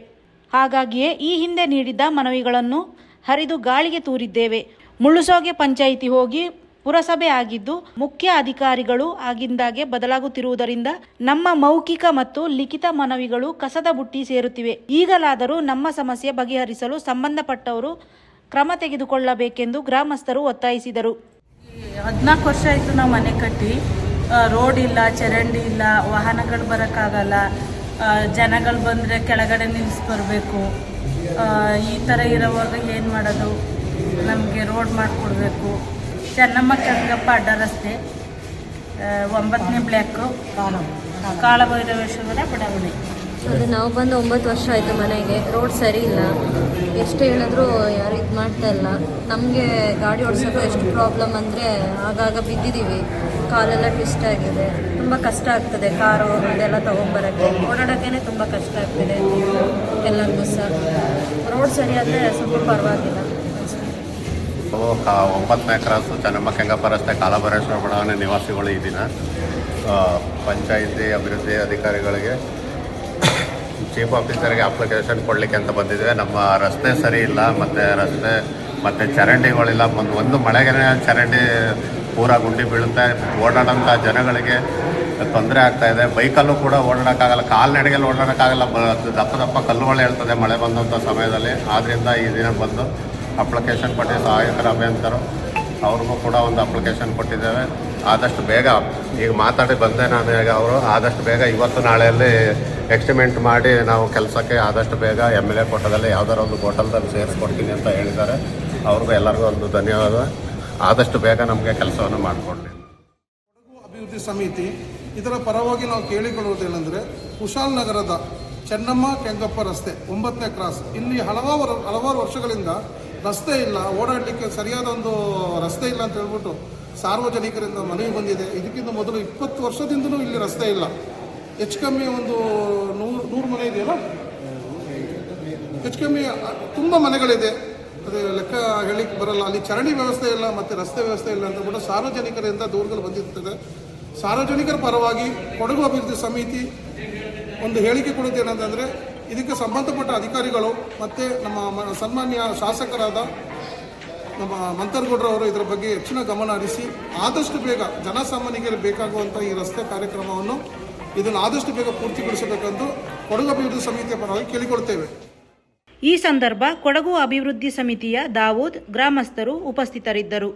ಹಾಗಾಗಿಯೇ ಈ ಹಿಂದೆ ನೀಡಿದ್ದ ಮನವಿಗಳನ್ನು ಹರಿದು ಗಾಳಿಗೆ ತೂರಿದ್ದೇವೆ. ಮುಳ್ಳುಸೋಗೆ ಪಂಚಾಯಿತಿ ಹೋಗಿ ಪುರಸಭೆ ಆಗಿದ್ದು ಮುಖ್ಯ ಅಧಿಕಾರಿಗಳು ಆಗಿಂದಾಗೆ ಬದಲಾಗುತ್ತಿರುವುದರಿಂದ ನಮ್ಮ ಮೌಖಿಕ ಮತ್ತು ಲಿಖಿತ ಮನವಿಗಳು ಕಸದ ಬುಟ್ಟಿ ಸೇರುತ್ತಿವೆ. ಈಗಲಾದರೂ ನಮ್ಮ ಸಮಸ್ಯೆ ಬಗೆಹರಿಸಲು ಸಂಬಂಧಪಟ್ಟವರು ಕ್ರಮ ತೆಗೆದುಕೊಳ್ಳಬೇಕೆಂದು ಗ್ರಾಮಸ್ಥರು ಒತ್ತಾಯಿಸಿದರು. 14 ವರ್ಷ ಆಯಿತು ನಾವು ಮನೆ ಕಟ್ಟಿ. ರೋಡ್ ಇಲ್ಲ, ಚರಂಡಿ ಇಲ್ಲ, ವಾಹನಗಳು ಬರೋಕ್ಕಾಗಲ್ಲ. ಜನಗಳು ಬಂದರೆ ಕೆಳಗಡೆ ನಿಲ್ಲಿಸ್ಬರ್ಬೇಕು. ಈ ಥರ ಇರೋವಾಗ ಏನು ಮಾಡೋದು? ನಮಗೆ ರೋಡ್ ಮಾಡಿಕೊಡ್ಬೇಕು. ಚೆನ್ನಮ್ಮ ಕೆಂಗಪ್ಪ ಅಡ್ಡ ರಸ್ತೆ, 9ನೇ ಬ್ಲಾಕು, ಕಾಳಭೈರವೇಶ್ವರ ಬಡಾವಣೆ. ಅದು ನಾವು ಬಂದು 9 ವರ್ಷ ಆಯಿತು ಮನೆಗೆ. ರೋಡ್ ಸರಿ ಇಲ್ಲ, ಎಷ್ಟು ಹೇಳಿದ್ರು ಯಾರು ಇದು ಮಾಡ್ತಾ ಇಲ್ಲ. ನಮಗೆ ಗಾಡಿ ಓಡಿಸೋದು ಎಷ್ಟು ಪ್ರಾಬ್ಲಮ್ ಅಂದರೆ ಆಗಾಗ ಬಿದ್ದಿದ್ದೀವಿ, ಕಾಲೆಲ್ಲ ಟ್ವಿಸ್ಟ್ ಆಗಿದೆ. ತುಂಬ ಕಷ್ಟ ಆಗ್ತದೆ ಕಾರು ಇದೆಲ್ಲ ತೊಗೊಂಬರೋಕ್ಕೆ, ಓಡಾಡೋಕ್ಕೇ ತುಂಬ ಕಷ್ಟ ಆಗ್ತಿದೆ ಎಲ್ಲರಿಗೂ ಸಹ. ರೋಡ್ ಸರಿ ಆದರೆ ಸ್ವಲ್ಪ ಪರವಾಗಿಲ್ಲ. 9ನೇ ಕ್ರಾಸು ಚೆನ್ನಮ್ಮ ಕೆಂಗಪ್ಪ ರಸ್ತೆ ಕಾಳಭೈರೇಶ್ವರ ಬಡಾವಣೆ ನಿವಾಸಿಗಳು ಈ ದಿನ ಪಂಚಾಯಿತಿ ಅಭಿವೃದ್ಧಿ ಅಧಿಕಾರಿಗಳಿಗೆ ಚೀಫ್ ಆಫೀಸರ್ಗೆ ಅಪ್ಲಿಕೇಶನ್ ಕೊಡಲಿಕ್ಕೆ ಅಂತ ಬಂದಿದ್ದೇವೆ. ನಮ್ಮ ರಸ್ತೆ ಸರಿ ಇಲ್ಲ, ಮತ್ತು ಚರಂಡಿಗಳಿಲ್ಲ. ಒಂದು ಮಳೆಗೆ ಚರಂಡಿ ಪೂರ ಗುಂಡಿ ಬೀಳುತ್ತೆ. ಓಡಾಡೋಂಥ ಜನಗಳಿಗೆ ತೊಂದರೆ ಆಗ್ತಾಯಿದೆ. ಬೈಕಲ್ಲೂ ಕೂಡ ಓಡಾಡೋಕ್ಕಾಗಲ್ಲ, ಕಾಲ್ನಡಿಗೆಯಲ್ಲಿ ಓಡಾಡೋಕ್ಕಾಗಲ್ಲ. ದಪ್ಪ ಕಲ್ಲುಗಳು ಹೇಳ್ತದೆ ಮಳೆ ಬಂದಂಥ ಸಮಯದಲ್ಲಿ. ಆದ್ದರಿಂದ ಈ ದಿನ ಬಂದು ಅಪ್ಲಿಕೇಶನ್ ಕೊಟ್ಟು ಸಹಾಯಕರ ಅಭಿಯಂತರು ಅವ್ರಿಗೂ ಕೂಡ ಒಂದು ಅಪ್ಲಿಕೇಶನ್ ಕೊಟ್ಟಿದ್ದೇವೆ. ಆದಷ್ಟು ಬೇಗ ಈಗ ಮಾತಾಡಿ ಬಂದೆ ನಾನು, ಈಗ ಅವರು ಆದಷ್ಟು ಬೇಗ ಇವತ್ತು ನಾಳೆಯಲ್ಲಿ ಎಕ್ಸ್ಟಿಮೇಟ್ ಮಾಡಿ ನಾವು ಕೆಲಸಕ್ಕೆ ಆದಷ್ಟು ಬೇಗ MLA ಕೋಟದಲ್ಲಿ ಯಾವ್ದಾರು ಒಂದು ಹೋಟೆಲ್ದಲ್ಲಿ ಸೇರಿಸ್ಕೊಡ್ತೀನಿ ಅಂತ ಹೇಳಿದ್ದಾರೆ. ಅವ್ರಿಗೂ ಎಲ್ಲರಿಗೂ ಒಂದು ಧನ್ಯವಾದ. ಆದಷ್ಟು ಬೇಗ ನಮಗೆ ಕೆಲಸವನ್ನು ಮಾಡಿಕೊಡ್ಲಿ. ಕೊಡಗು ಅಭಿವೃದ್ಧಿ ಸಮಿತಿ ಇದರ ಪರವಾಗಿ ನಾವು ಕೇಳಿಕೊಳ್ಳುವುದೇನೆಂದರೆ, ಕುಶಾಲನಗರದ ಚೆನ್ನಮ್ಮ ಕೆಂಗಪ್ಪ ರಸ್ತೆ 9ನೇ ಕ್ರಾಸ್, ಇಲ್ಲಿ ಹಲವಾರು ವರ್ಷಗಳಿಂದ ರಸ್ತೆ ಇಲ್ಲ, ಓಡಾಡಲಿಕ್ಕೆ ಸರಿಯಾದ ಒಂದು ರಸ್ತೆ ಇಲ್ಲ ಅಂತ ಹೇಳ್ಬಿಟ್ಟು ಸಾರ್ವಜನಿಕರಿಂದ ಮನವಿ ಬಂದಿದೆ. ಇದಕ್ಕಿಂತ ಮೊದಲು 20 ವರ್ಷದಿಂದಲೂ ಇಲ್ಲಿ ರಸ್ತೆ ಇಲ್ಲ. ಹೆಚ್ಚು ಕಮ್ಮಿ ಒಂದು 100 ಮನೆ ಇದೆಯಲ್ಲ, ಹೆಚ್ಚು ಕಮ್ಮಿ ತುಂಬ ಮನೆಗಳಿದೆ. ಅದೇ ಲೆಕ್ಕ ಹೇಳಿಕ್ಕೆ ಬರಲ್ಲ. ಅಲ್ಲಿ ಚರಂಡಿ ವ್ಯವಸ್ಥೆ ಇಲ್ಲ ಮತ್ತು ರಸ್ತೆ ವ್ಯವಸ್ಥೆ ಇಲ್ಲ ಅಂತ ಹೇಳ್ಬಿಟ್ಟು ಸಾರ್ವಜನಿಕರಿಂದ ದೂರುಗಳು ಬಂದಿರ್ತದೆ. ಸಾರ್ವಜನಿಕರ ಪರವಾಗಿ ಕೊಡಗು ಅಭಿವೃದ್ಧಿ ಸಮಿತಿ ಒಂದು ಹೇಳಿಕೆ ಕೊಡುತ್ತೇನೆಂತಂದರೆ, ಇದಕ್ಕೆ ಸಂಬಂಧಪಟ್ಟ ಅಧಿಕಾರಿಗಳು ಮತ್ತು ನಮ್ಮ ಸನ್ಮಾನ್ಯ ಶಾಸಕರಾದ ನಮ್ಮ ಮಂತರಗೌಡರವರು ಇದರ ಬಗ್ಗೆ ಹೆಚ್ಚಿನ ಗಮನ ಹರಿಸಿ ಆದಷ್ಟು ಬೇಗ ಜನಸಾಮಾನ್ಯರಿಗೆ ಬೇಕಾಗುವಂಥ ಈ ರಸ್ತೆ ಕಾರ್ಯಕ್ರಮವನ್ನು ಇದನ್ನು ಆದಷ್ಟು ಬೇಗ ಪೂರ್ತಿಗೊಳಿಸಬೇಕೆಂದು ಕೊಡಗು ಅಭಿವೃದ್ಧಿ ಸಮಿತಿಯ ಪರವಾಗಿ ಕೇಳಿಕೊಳ್ತೇವೆ. ಈ ಸಂದರ್ಭ ಕೊಡಗು ಅಭಿವೃದ್ಧಿ ಸಮಿತಿಯ ದಾವೂದ್, ಗ್ರಾಮಸ್ಥರು ಉಪಸ್ಥಿತರಿದ್ದರು.